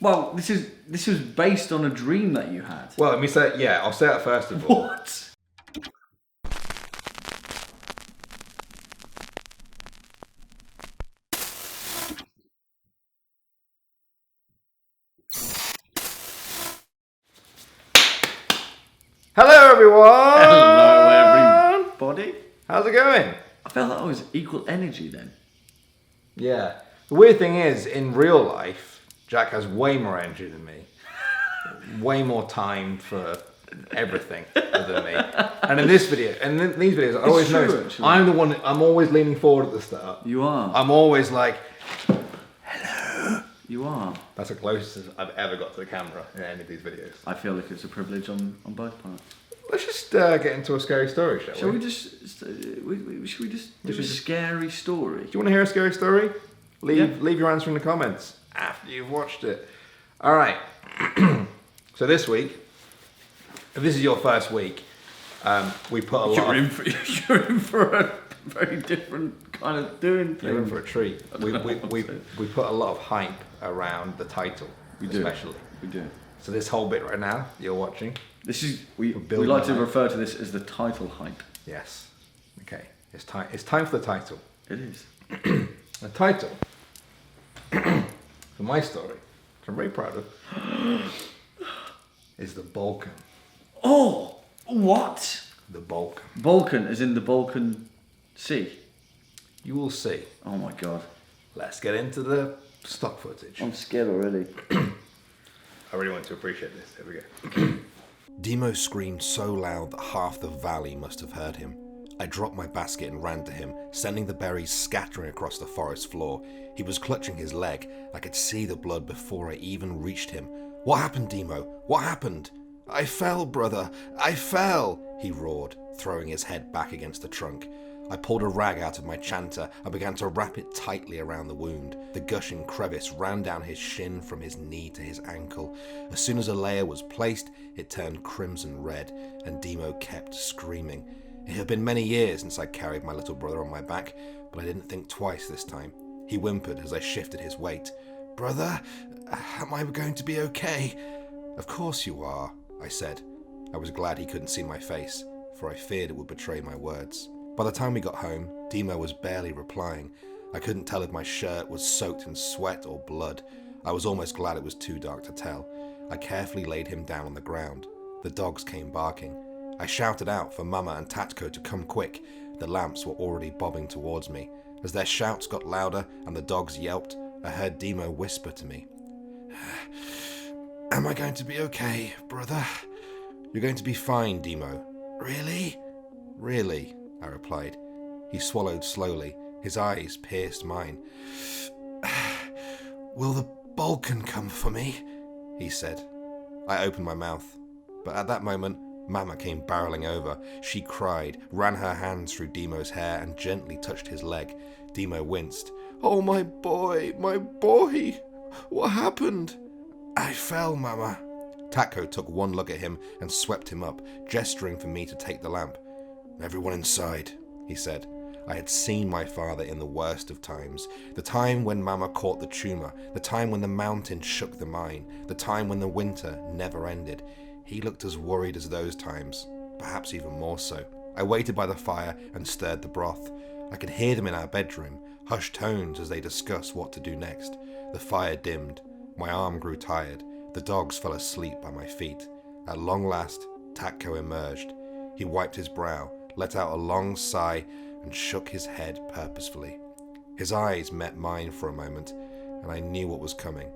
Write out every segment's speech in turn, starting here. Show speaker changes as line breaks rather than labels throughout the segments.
Well, this was based on a dream that you had.
Well, let me say, I'll say it first of all.
What?
Hello, everyone!
Hello, everybody.
How's it going?
I felt that I was equal energy then.
Yeah. The weird thing is, in real life, Jack has way more energy than me. Way more time for everything than me. And in this video, and in these videos, I always know I'm the one, I'm always leaning forward at the start.
You are.
I'm always like, hello.
You are.
That's the closest I've ever got to the camera in any of these videos.
I feel like it's a privilege on both parts.
Let's just get into a scary story, shall we?
Should we just do a scary story?
Do you want to hear a scary story? Leave your answer in the comments after you've watched it. All right. So this week, if this is your first week, we put a lot.
You're in for a very different kind of doing thing.
You're in for a treat. We put a lot of hype around the title, especially.
We do.
So this whole bit right now you're watching.
This is we like to refer to this as the title hype.
Yes. Okay. It's time for the title.
It is.
The title for my story, which I'm very proud of, is the Balkan.
Oh, what?
The Balkan.
Balkan, as in the Balkan Sea.
You will see.
Oh my god.
Let's get into the stock footage.
I'm scared already.
I really want to appreciate this. Here we go.
Demo screamed so loud that half the valley must have heard him. I dropped my basket and ran to him, sending the berries scattering across the forest floor. He was clutching his leg. I could see the blood before I even reached him. "What happened, Demo? What happened?" "I fell, brother. I fell," he roared, throwing his head back against the trunk. I pulled a rag out of my chanter and began to wrap it tightly around the wound. The gushing crevice ran down his shin from his knee to his ankle. As soon as a layer was placed, it turned crimson red, and Demo kept screaming. It had been many years since I carried my little brother on my back, but I didn't think twice this time. He whimpered as I shifted his weight. "Brother, am I going to be okay?" "Of course you are," I said. I was glad he couldn't see my face, for I feared it would betray my words. By the time we got home, Demo was barely replying. I couldn't tell if my shirt was soaked in sweat or blood. I was almost glad it was too dark to tell. I carefully laid him down on the ground. The dogs came barking. I shouted out for Mama and Tatko to come quick. The lamps were already bobbing towards me. As their shouts got louder and the dogs yelped, I heard Demo whisper to me, "Am I going to be okay, brother?" "You're going to be fine, Demo." "Really?" "Really," I replied. He swallowed slowly. His eyes pierced mine. "Will the Balkan come for me?" he said. I opened my mouth, but at that moment, Mama came barreling over. She cried, ran her hands through Demo's hair and gently touched his leg. Demo winced. "Oh, my boy, my boy! What happened?" "I fell, Mama." Tatko took one look at him and swept him up, gesturing for me to take the lamp. "Everyone inside," he said. I had seen my father in the worst of times. The time when Mama caught the tumour, the time when the mountain shook the mine, the time when the winter never ended. He looked as worried as those times, perhaps even more so. I waited by the fire and stirred the broth. I could hear them in our bedroom, hushed tones as they discussed what to do next. The fire dimmed. My arm grew tired. The dogs fell asleep by my feet. At long last, Tatko emerged. He wiped his brow, let out a long sigh, and shook his head purposefully. His eyes met mine for a moment, and I knew what was coming.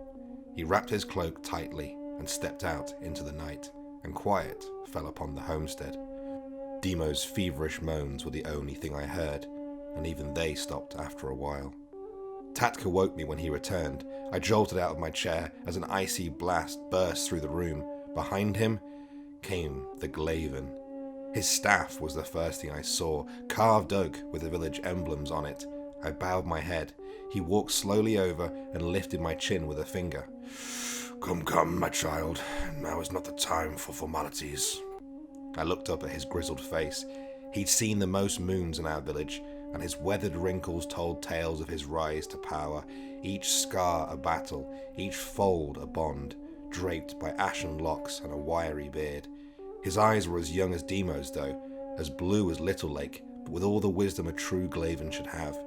He wrapped his cloak tightly and stepped out into the night, and quiet fell upon the homestead. Demo's feverish moans were the only thing I heard, and even they stopped after a while. Tatko woke me when he returned. I jolted out of my chair as an icy blast burst through the room. Behind him came the Glaven. His staff was the first thing I saw, carved oak with the village emblems on it. I bowed my head. He walked slowly over and lifted my chin with a finger. Come, my child. Now is not the time for formalities." I looked up at his grizzled face. He'd seen the most moons in our village, and his weathered wrinkles told tales of his rise to power, each scar a battle, each fold a bond, draped by ashen locks and a wiry beard. His eyes were as young as Demo's though, as blue as Little Lake, but with all the wisdom a true Glaven should have.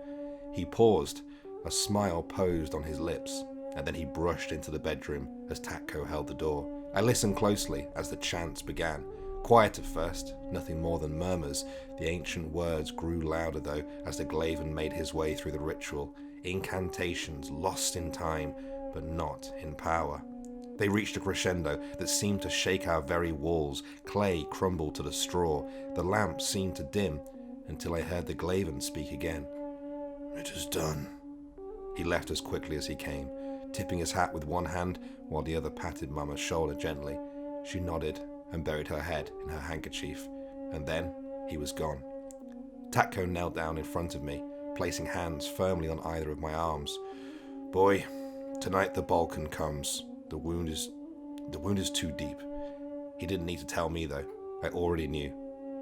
He paused, a smile posed on his lips, and then he brushed into the bedroom as Tatko held the door. I listened closely as the chants began. Quiet at first, nothing more than murmurs. The ancient words grew louder though as the Glaven made his way through the ritual. Incantations lost in time, but not in power. They reached a crescendo that seemed to shake our very walls. Clay crumbled to the straw. The lamp seemed to dim until I heard the Glaven speak again. "It is done." He left as quickly as he came, tipping his hat with one hand while the other patted Mama's shoulder gently. She nodded and buried her head in her handkerchief, and then he was gone. Tatko knelt down in front of me, placing hands firmly on either of my arms. "Boy, tonight the Balkan comes. The wound is too deep." He didn't need to tell me though. I already knew.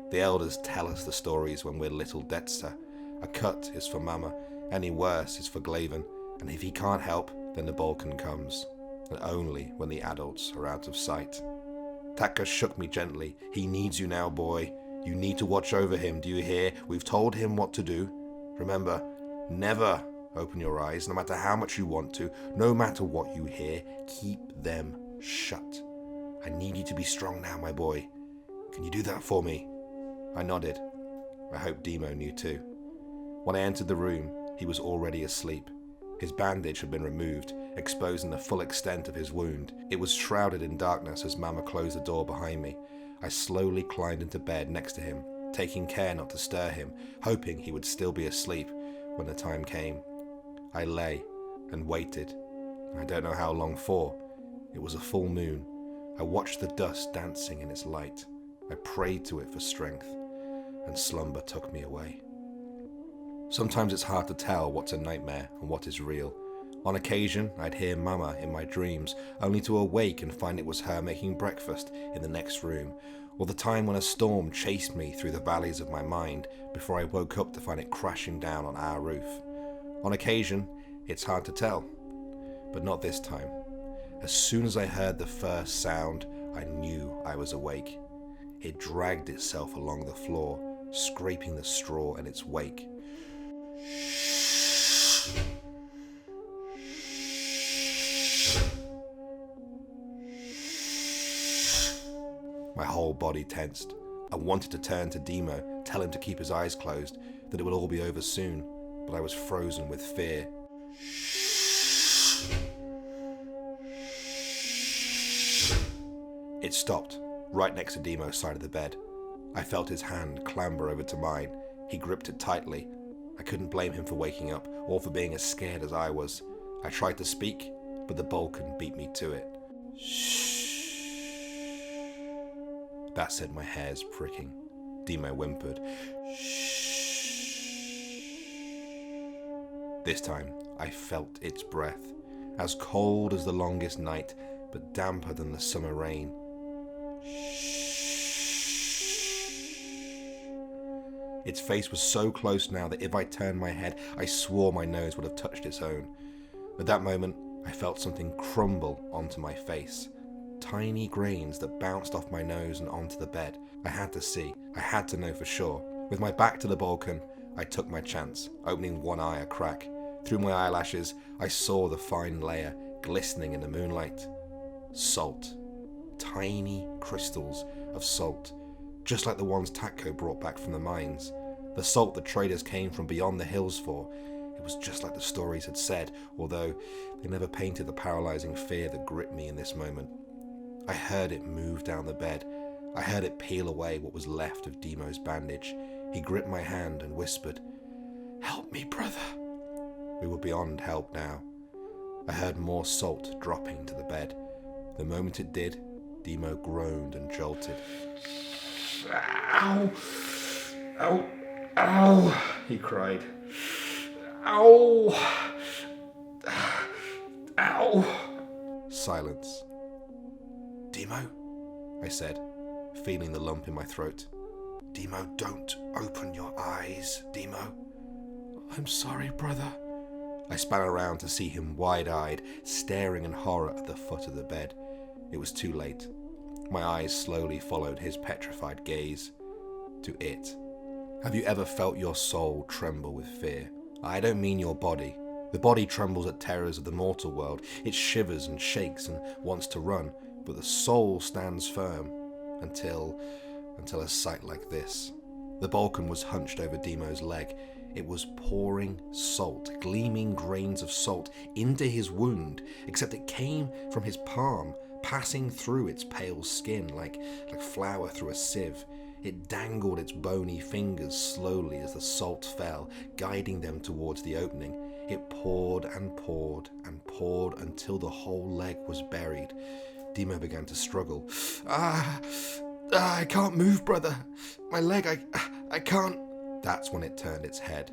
The elders tell us the stories when we're little Detster. A cut is for Mama, any worse is for Glaven, and if he can't help, then the Balkan comes, and only when the adults are out of sight. Tatko shook me gently. "He needs you now, boy. You need to watch over him, do you hear? We've told him what to do. Remember, never open your eyes, no matter how much you want to, no matter what you hear, keep them shut. I need you to be strong now, my boy. Can you do that for me?" I nodded. I hoped Demo knew too. When I entered the room, he was already asleep. His bandage had been removed, exposing the full extent of his wound. It was shrouded in darkness as Mama closed the door behind me. I slowly climbed into bed next to him, taking care not to stir him, hoping he would still be asleep when the time came. I lay and waited. I don't know how long for. It was a full moon. I watched the dust dancing in its light. I prayed to it for strength, and slumber took me away. Sometimes it's hard to tell what's a nightmare and what is real. On occasion, I'd hear Mama in my dreams, only to awake and find it was her making breakfast in the next room, or the time when a storm chased me through the valleys of my mind before I woke up to find it crashing down on our roof. On occasion, it's hard to tell, but not this time. As soon as I heard the first sound, I knew I was awake. It dragged itself along the floor, scraping the straw in its wake. My whole body tensed. I wanted to turn to Demo, tell him to keep his eyes closed, that it would all be over soon, but I was frozen with fear. It stopped, right next to Demo's side of the bed. I felt his hand clamber over to mine. He gripped it tightly. I couldn't blame him for waking up, or for being as scared as I was. I tried to speak, but the Balkan beat me to it. "Shh." That sent my hairs pricking. Demo whimpered. "Shh." This time, I felt its breath, as cold as the longest night, but damper than the summer rain. Its face was so close now that if I turned my head, I swore my nose would have touched its own. At that moment, I felt something crumble onto my face. Tiny grains that bounced off my nose and onto the bed. I had to see. I had to know for sure. With my back to the Balkan, I took my chance, opening one eye a crack. Through my eyelashes, I saw the fine layer glistening in the moonlight. Salt. Tiny crystals of salt, just like the ones Tatko brought back from the mines. The salt the traders came from beyond the hills for. It was just like the stories had said, although they never painted the paralyzing fear that gripped me in this moment. I heard it move down the bed. I heard it peel away what was left of Demo's bandage. He gripped my hand and whispered, "Help me, brother." We were beyond help now. I heard more salt dropping to the bed. The moment it did, Demo groaned and jolted. "Ow! Ow! Ow!" he cried. "Ow! Ow!" Silence. "Demo?" I said, feeling the lump in my throat. "Demo, don't open your eyes, Demo." I'm sorry, brother. I span around to see him wide-eyed, staring in horror at the foot of the bed. It was too late. My eyes slowly followed his petrified gaze to it. Have you ever felt your soul tremble with fear? I don't mean your body. The body trembles at terrors of the mortal world. It shivers and shakes and wants to run, but the soul stands firm until a sight like this. The Balkan was hunched over Demo's leg. It was pouring salt, gleaming grains of salt, into his wound, except it came from his palm, passing through its pale skin like flour through a sieve. It dangled its bony fingers slowly as the salt fell, guiding them towards the opening. It poured and poured and poured until the whole leg was buried. Demo began to struggle. I can't move, brother. My leg, I can't. That's when it turned its head,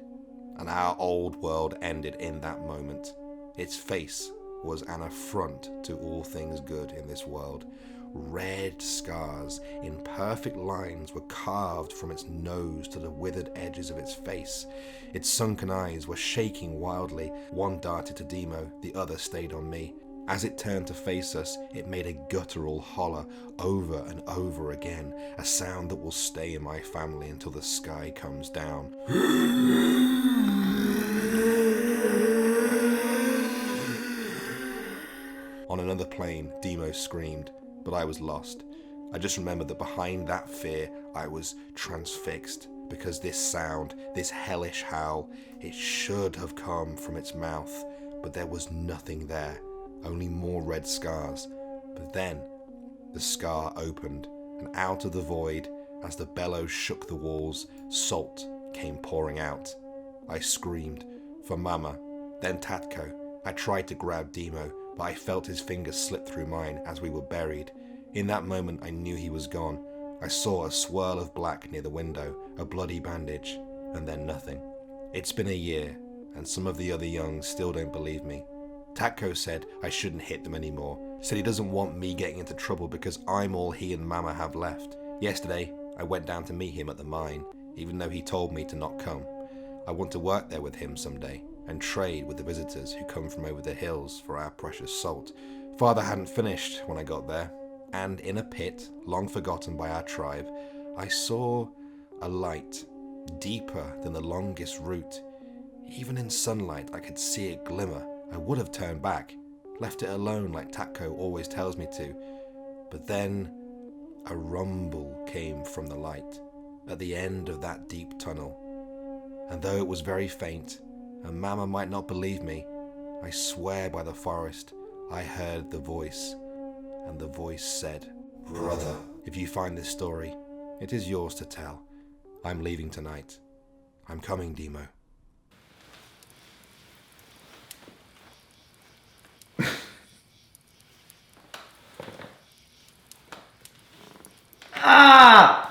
and our old world ended in that moment. Its face was an affront to all things good in this world. Red scars in perfect lines were carved from its nose to the withered edges of its face. Its sunken eyes were shaking wildly. One darted to Demo, the other stayed on me. As it turned to face us, it made a guttural holler over and over again, a sound that will stay in my family until the sky comes down. On another plane, Demo screamed, but I was lost. I just remembered that behind that fear, I was transfixed, because this sound, this hellish howl, it should have come from its mouth, but there was nothing there. Only more red scars. But then, the scar opened, and out of the void, as the bellows shook the walls, salt came pouring out. I screamed, for Mama, then Tatko. I tried to grab Demo, but I felt his fingers slip through mine as we were buried. In that moment, I knew he was gone. I saw a swirl of black near the window, a bloody bandage, and then nothing. It's been a year, and some of the other young still don't believe me. Tatko said I shouldn't hit them anymore, said he doesn't want me getting into trouble because I'm all he and Mama have left. Yesterday, I went down to meet him at the mine, even though he told me to not come. I want to work there with him someday, and trade with the visitors who come from over the hills for our precious salt. Father hadn't finished when I got there, and in a pit, long forgotten by our tribe, I saw a light, deeper than the longest route. Even in sunlight, I could see it glimmer. I would have turned back, left it alone like Tatko always tells me to. But then a rumble came from the light at the end of that deep tunnel. And though it was very faint, and Mama might not believe me, I swear by the forest, I heard the voice. And the voice said, "Brother, if you find this story, it is yours to tell. I'm leaving tonight. I'm coming, Demo."
Ah!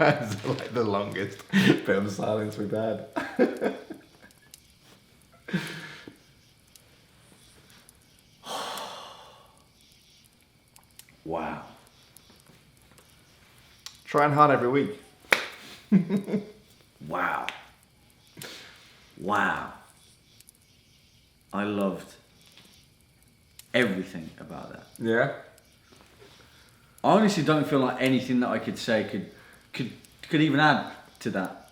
It's like the longest bit of silence we've had.
Wow.
Trying hard every week.
Wow. Wow. I loved everything about that.
Yeah.
I honestly don't feel like anything that I could say could even add to that.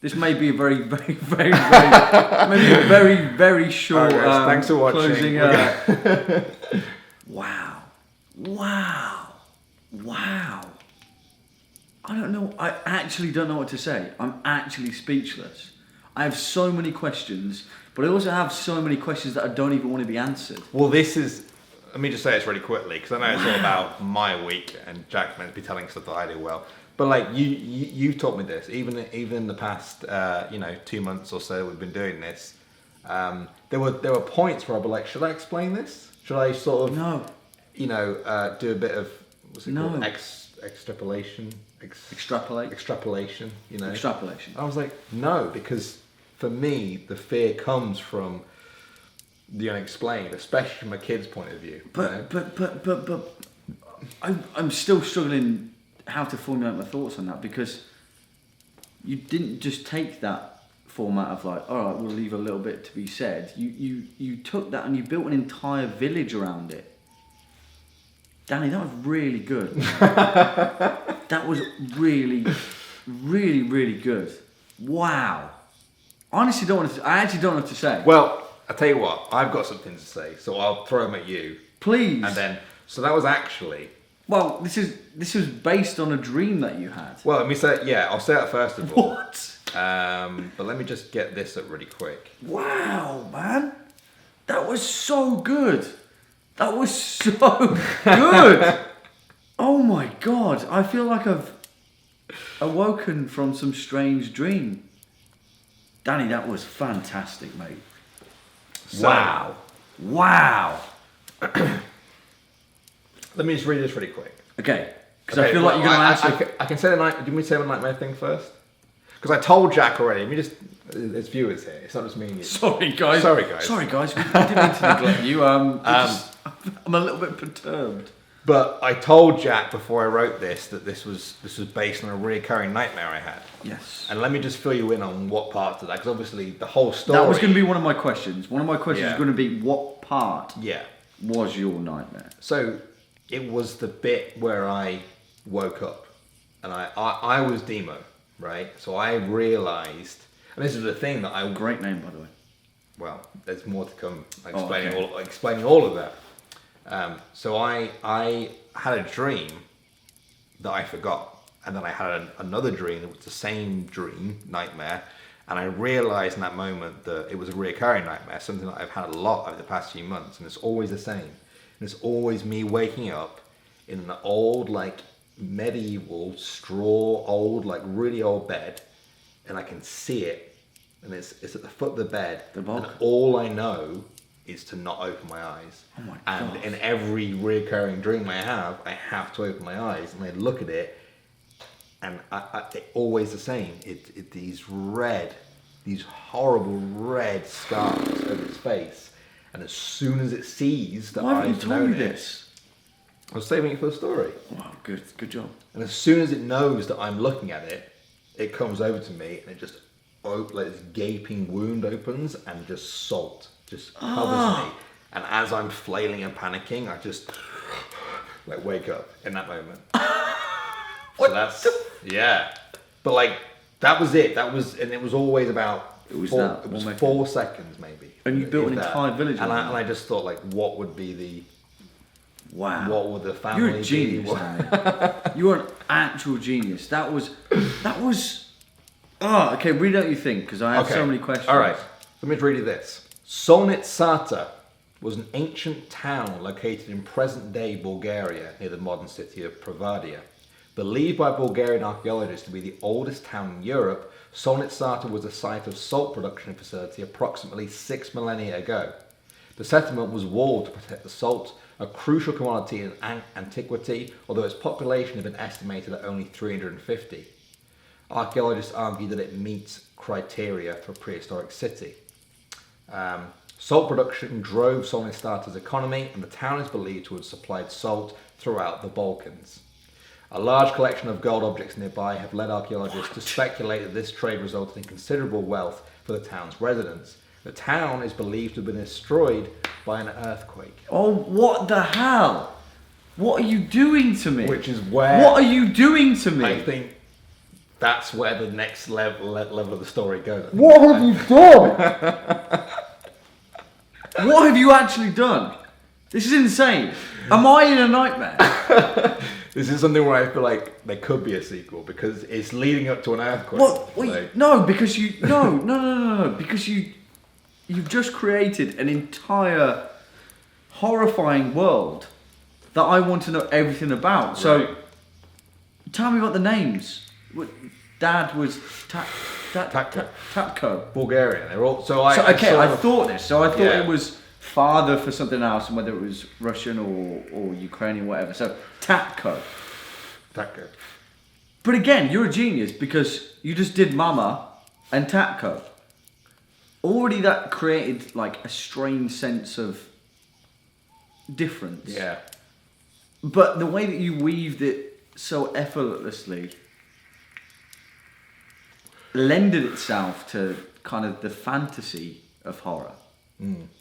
This may be a very, very, very, very maybe a very, very short
thanks for watching.
closing. Wow. Wow. Wow. I don't know. I actually don't know what to say. I'm actually speechless. I have so many questions, but I also have so many questions that I don't even want to be answered.
Well, this is... Let me just say this really quickly, because I know it's all about my week, and Jack's meant to be telling stuff that I do well. But like you taught me this, even in the past 2 months or so we've been doing this. There were points where I'd be like, should I explain this? Should I sort of do a bit of what's it called? Extrapolation. Extrapolation.
Extrapolation.
I was like, no, because for me the fear comes from the unexplained, especially from a kid's point of view.
But I'm still struggling how to formulate my thoughts on that, because you didn't just take that format of like, all right, we'll leave a little bit to be said. You took that and you built an entire village around it. Danny, that was really good. That was really, really, really good. Wow. I actually don't know what to say.
Well, I'll tell you what, I've got something to say, so I'll throw them at you.
Please.
And then, so that was actually...
Well, this was based on a dream that you had.
Well, let me say, I'll say that first of all.
What?
But let me just get this up really quick.
Wow, man. That was so good. That was so good. Oh my God. I feel like I've awoken from some strange dream. Danny, that was fantastic, mate.
So,
Wow.
Let me just read this really quick.
Okay. Because I feel like you're going to answer...
I can say the night... Do you want me to say the nightmare thing first? Because I told Jack already. Let me just... There's viewers here. It's not just me and you.
Sorry, guys. We didn't mean to neglect you. I'm a little bit perturbed.
But I told Jack before I wrote this that this was based on a recurring nightmare I had.
Yes.
And let me just fill you in on what parts of that, because obviously the whole story...
That was going to be one of my questions. One of my questions was going to be, what part was your nightmare?
So it was the bit where I woke up and I was Demo, right? So I realised, and this is the thing that I...
Great name, by the way.
Well, there's more to come explaining all of that. So I had a dream that I forgot, and then I had another dream that was the same dream, nightmare, and I realised in that moment that it was a reoccurring nightmare, something that I've had a lot over the past few months, and it's always the same. And it's always me waking up in an old, like, medieval, straw, old, like, really old bed, and I can see it, and it's at the foot of the bed, and all I know is to not open my eyes.
Oh my
and
gosh.
in every recurring dream I have to open my eyes, and I look at it, and it's always the same. These horrible red scars over its face, and as soon as it sees that
Why haven't
I've
you told me
known
this?
I was saving it for the story.
Wow, good job.
And as soon as it knows that I'm looking at it, it comes over to me, and it just like this gaping wound opens, and just salt just covers me. And as I'm flailing and panicking, I just like wake up in that moment. So that's But like that was it. And it was always about 4 seconds maybe.
And you built an entire village.
And I just thought, like, what would be the what would the family
You're a genius, man. You are an actual genius. That was okay, read out your thing, because I have so many questions.
All right, let me read you this. Solnitsata was an ancient town located in present-day Bulgaria near the modern city of Provadia. Believed by Bulgarian archaeologists to be the oldest town in Europe, Solnitsata was the site of salt production facility approximately 6 millennia ago. The settlement was walled to protect the salt, a crucial commodity in antiquity, although its population had been estimated at only 350. Archaeologists argue that it meets criteria for a prehistoric city. Salt production drove Solnitsata's economy, and the town is believed to have supplied salt throughout the Balkans. A large collection of gold objects nearby have led archaeologists to speculate that this trade resulted in considerable wealth for the town's residents. The town is believed to have been destroyed by an earthquake.
Oh, what the hell? What are you doing to me?
Which is where...
What are you doing to me?
I think that's where the next level of the story goes.
What have you done? What have you actually done? This is insane. Am I in a nightmare?
This is something where I feel like there could be a sequel, because it's leading up to an earthquake.
What? Wait, no, because you... No. Because you've just created an entire horrifying world that I want to know everything about. So, tell me about the names. Dad was Tapko.
Bulgarian. They're all... I
thought this. So I thought it was father for something else, and whether it was Russian or Ukrainian, whatever. So Tapko. But again, you're a genius, because you just did Mama and Tapko. already that created like a strange sense of difference.
Yeah.
But the way that you weaved it so effortlessly lended itself to kind of the fantasy of horror.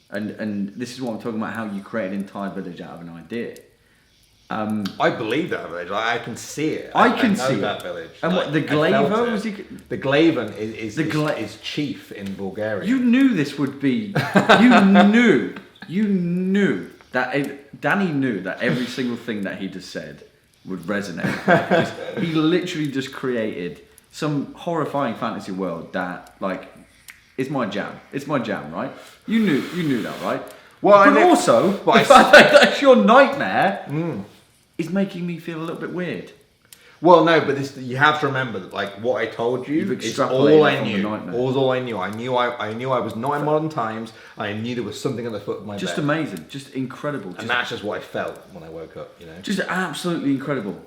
And this is what I'm talking about, how you create an entire village out of an idea.
I believe that village. I can see it.
I can
know
see
that
it.
village.
And what, the
I felt
Glaven
it.
was he?
The Glaven is chief in Bulgaria.
You knew this would be. You knew that Danny knew that every single thing that he just said would resonate. Because he literally just created some horrifying fantasy world that like is my jam. It's my jam, right? You knew that, right?
Well,
but also the fact that that's your nightmare is making me feel a little bit weird.
Well, no, but you have to remember that, like, what I told you is all I knew. All I knew. I knew I was not in modern times. I knew there was something at the foot of my bed.
Just amazing. Just incredible.
And that's just what I felt when I woke up, you know?
Just absolutely incredible.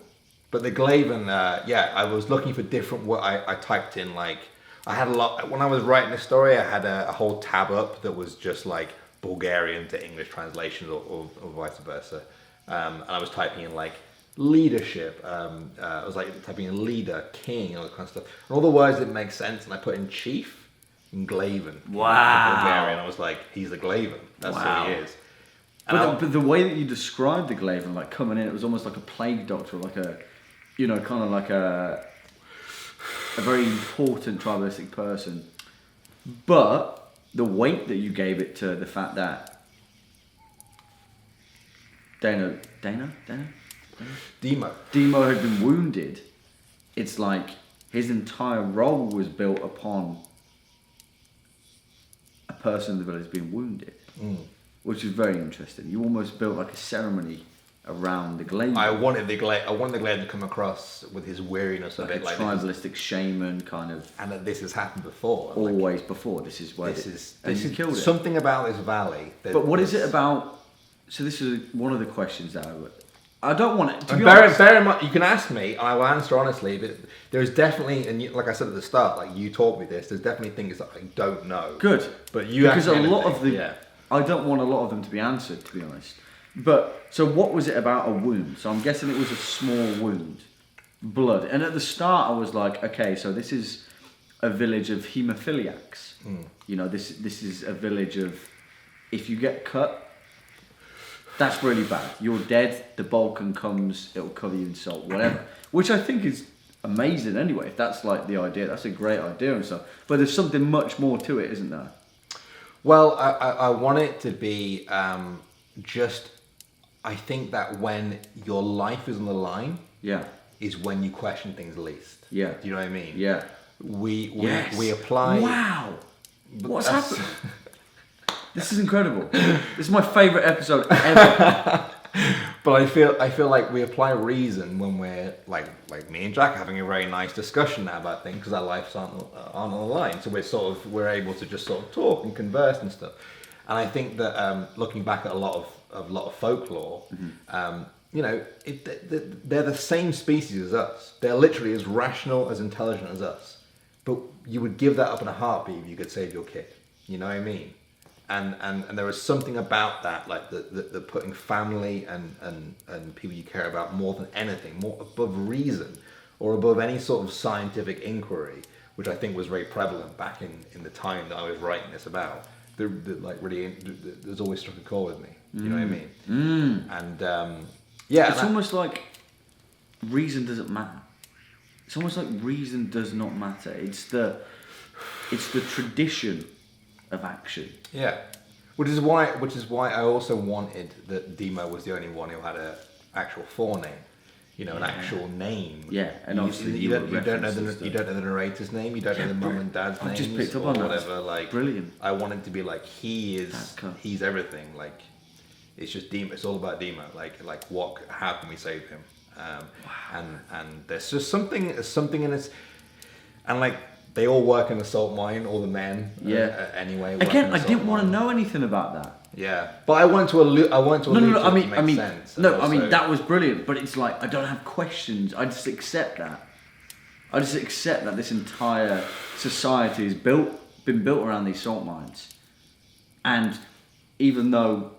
But the Glaven, I was looking for different... I typed in, like... I had a lot... When I was writing this story, I had a whole tab up that was just, like, Bulgarian to English translations or vice versa. And I was typing in, like, leadership. I was like typing in leader, king, all that kind of stuff. And all the words didn't make sense, and I put in chief and Glaven.
Wow.
Bulgarian. I was like, he's the Glaven. That's
Wow.
who he is.
But the way that you described the Glaven, like coming in, it was almost like a plague doctor, like a, you know, kind of like a very important tribalistic person. But the weight that you gave it to the fact that Demo had been wounded, it's like his entire role was built upon a person in the village being wounded, which is very interesting. You almost built like a ceremony around the Glaven.
I wanted the Glaven to come across with his weariness of
like
it,
a
like
tribalistic shaman kind of.
and that this has happened before.
Always before. This is where
This is
killed it.
something about this valley.
But what is it about? So this is one of the questions that I don't want it to be
bear
honest.
in mind, you can ask me, and I will answer honestly. But there's definitely, and like I said at the start, like you taught me this. There's definitely things that I don't know.
Good,
but you
because
asked
a
me
lot
anything.
of the I don't want a lot of them to be answered, to be honest. But so what was it about a wound? So I'm guessing it was a small wound, blood. And at the start I was like, okay, so this is a village of haemophiliacs. You know, this is a village of, if you get cut, that's really bad. You're dead. The Balkan comes, it'll cover you in salt, whatever. Which I think is amazing anyway. If that's like the idea, that's a great idea and stuff. But there's something much more to it, isn't there?
Well, I want it to be just. I think that when your life is on the line, is when you question things least.
Yeah.
Do you know what I mean?
Yeah.
We apply.
Wow. What's happened? This is incredible. This is my favourite episode ever.
But I feel like we apply reason when we're like me and Jack having a very nice discussion now about things because our lives aren't on the line. So we're able to just sort of talk and converse and stuff. And I think that looking back at a lot of folklore, you know, they're the same species as us. They're literally as rational, as intelligent as us. But you would give that up in a heartbeat if you could save your kid. You know what I mean? And there was something about that, like the putting family and people you care about more than anything, more above reason or above any sort of scientific inquiry, which I think was very prevalent back in the time that I was writing this about. There's always struck a chord with me. You know what I mean? And
it's almost like reason doesn't matter. It's almost like reason does not matter. It's the tradition of action.
Yeah, which is why I also wanted that Demo was the only one who had an actual forename, you know, an actual name.
Yeah, and obviously
you don't know the narrator's name, you don't know the mum and dad's name.
I've just picked up on that.
Whatever, like
brilliant.
I wanted to be like he's everything. Like it's just Demo. It's all about Demo. How can we save him? And there's just something in this, and like. They all work in a salt mine, all the men. Anyway.
Again, I didn't want to know anything about that.
Yeah, but I want to allude.
No. I mean,
sense.
No, I mean that was brilliant. But it's like I don't have questions. I just accept that. I just accept that this entire society is built been built around these salt mines, and even though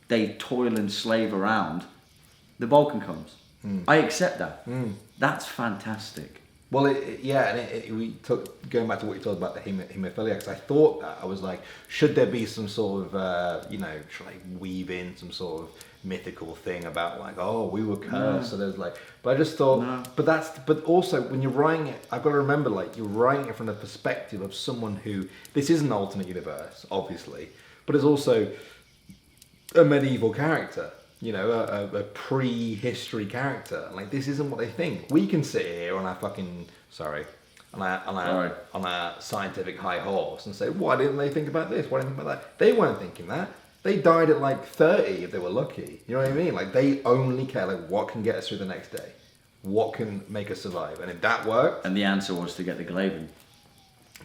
they toil and slave around, the Balkan comes. I accept that. That's fantastic.
Well, going back to what you talked about the haemophilia, because I thought that I was like, should there be some sort of, should I weave in some sort of mythical thing about like, oh, we were cursed, so there's like, but I just thought, but also when you're writing it, I've got to remember, like, you're writing it from the perspective of someone who, this is an alternate universe, obviously, but it's also a medieval character. A pre-history character. Like, this isn't what they think. We can sit here on our fucking on a scientific high horse and say, why didn't they think about this? Why didn't they think about that? They weren't thinking that. They died at like 30 if they were lucky. You know what I mean? Like, they only care like what can get us through the next day, what can make us survive, and if that worked.
And the answer was to get the Glaven.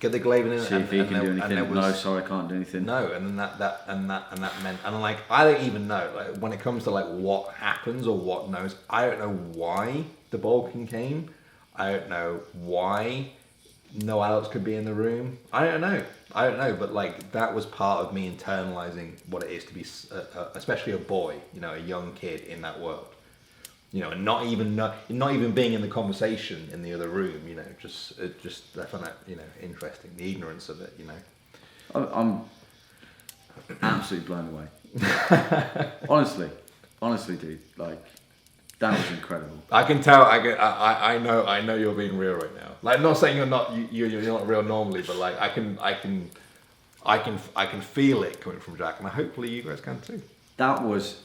Get the Glaven in.
See if he can do anything. No, sorry, I can't do anything.
No, and then that meant, and like, I don't even know, like, when it comes to like what happens or what knows, I don't know why the Balkan came. I don't know why no adults could be in the room. I don't know, but like, that was part of me internalizing what it is to be, especially a boy, a young kid in that world. And not even being in the conversation in the other room, just I find that, interesting, the ignorance of it,
I'm absolutely blown away. Honestly, dude, like, that was incredible.
I can tell. I know you're being real right now. Like, I'm not saying you're not real normally, but like, I can feel it coming from Jack, and hopefully you guys can too.
That was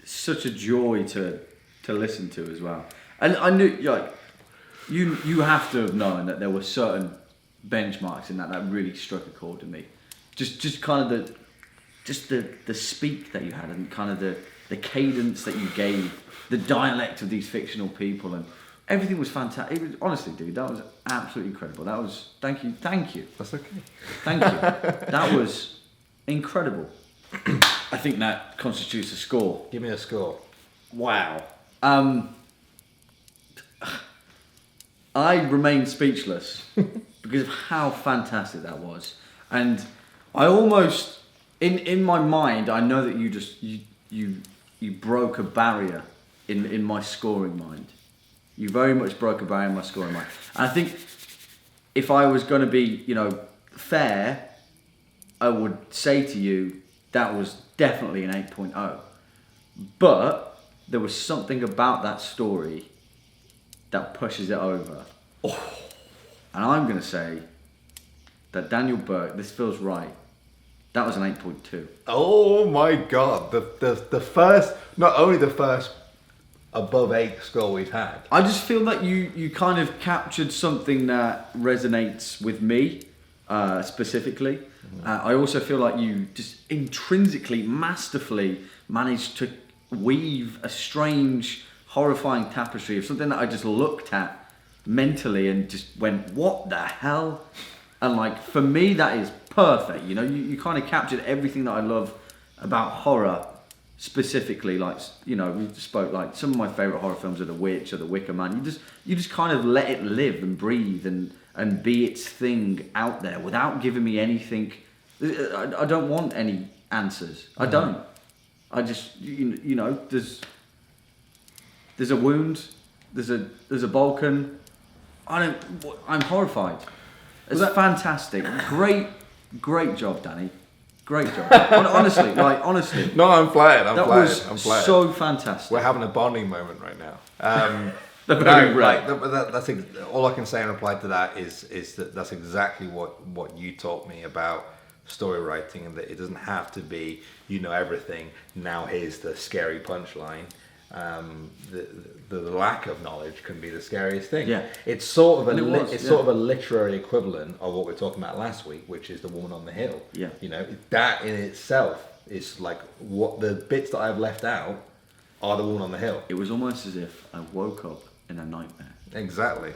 such a joy to listen to as well. And I knew, like, you have to have known that there were certain benchmarks in that really struck a chord to me. Just kind of the speak that you had, and kind of the cadence that you gave, the dialect of these fictional people, and everything was fantastic. It was, honestly, dude, that was absolutely incredible. That was, thank you.
That's okay.
Thank you. That was incredible. I think that constitutes a score.
Give me a score.
Wow. I remain speechless because of how fantastic that was, and I almost, in my mind, I know that you broke a barrier in my scoring mind. You very much broke a barrier in my scoring mind, and I think if I was going to be, fair, I would say to you that was definitely an 8.0, but there was something about that story that pushes it over. Oh. And I'm going to say that Daniel Burke, this feels right, that was an 8.2.
Oh my God. The first, not only the first above 8 score we've had.
I just feel that you kind of captured something that resonates with me specifically. Mm-hmm. I also feel like you just intrinsically, masterfully managed to weave a strange, horrifying tapestry of something that I just looked at mentally and just went, what the hell? And like, for me, that is perfect. You kind of captured everything that I love about horror specifically. Like, we spoke, like, some of my favorite horror films are The Witch or The Wicker Man. You just kind of let it live and breathe and be its thing out there without giving me anything. I don't want any answers. I don't. I just, there's a wound, there's a Balkan. I'm horrified. It's fantastic. Great job, Danny. Great job. Honestly.
No, I'm flattered. I'm
flattered. That was so fantastic.
We're having a bonding moment right now.
Right.
That's all I can say in reply to that is that that's exactly what you taught me about story writing, and that it doesn't have to be everything. Now here's the scary punchline. The lack of knowledge can be the scariest thing.
Yeah,
it's sort of a literary equivalent of what we were talking about last week, which is The Woman on the Hill.
Yeah,
that in itself is like, what the bits that I've left out are The Woman on the Hill.
It was almost as if I woke up in a nightmare.
Exactly.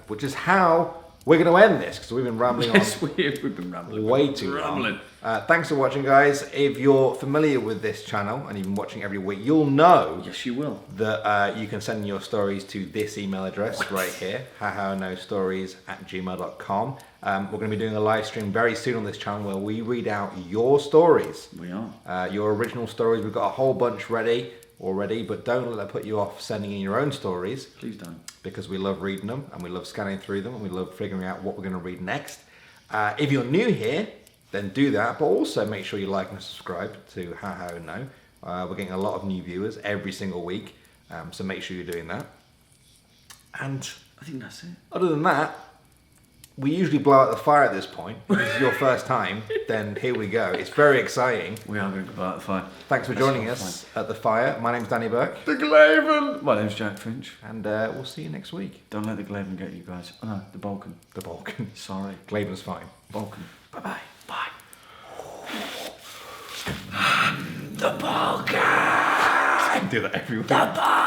Which is how we're going to end this because we've been rambling on.
Yes, we've been rambling.
Way too long. Thanks for watching, guys. If you're familiar with this channel and you've been watching every week, you'll know.
Yes, you will.
That you can send your stories to this email address right here, hahaohnostories@gmail.com. We're going to be doing a live stream very soon on this channel where we read out your stories.
We are.
Your original stories. We've got a whole bunch ready already, but don't let that put you off sending in your own stories.
Please don't.
Because we love reading them and we love scanning through them and we love figuring out what we're going to read next. If you're new here, then do that, but also make sure you like and subscribe to Haha Oh No. We're getting a lot of new viewers every single week, so make sure you're doing that. And
I think that's it.
other than that, we usually blow out the fire at this point. If this is your first time, then here we go. It's very exciting.
We are going to blow out the fire.
Thanks for joining us at the fire. My name's Danny Burke.
The Glaven! My name's Jack Finch.
And we'll see you next week.
Don't let the Glaven get you guys. Oh no, the Balkan.
The Balkan.
Sorry.
Glaven's fine.
Balkan. Bye-bye. Bye. The Balkan!
Do that every week.
The Balkan!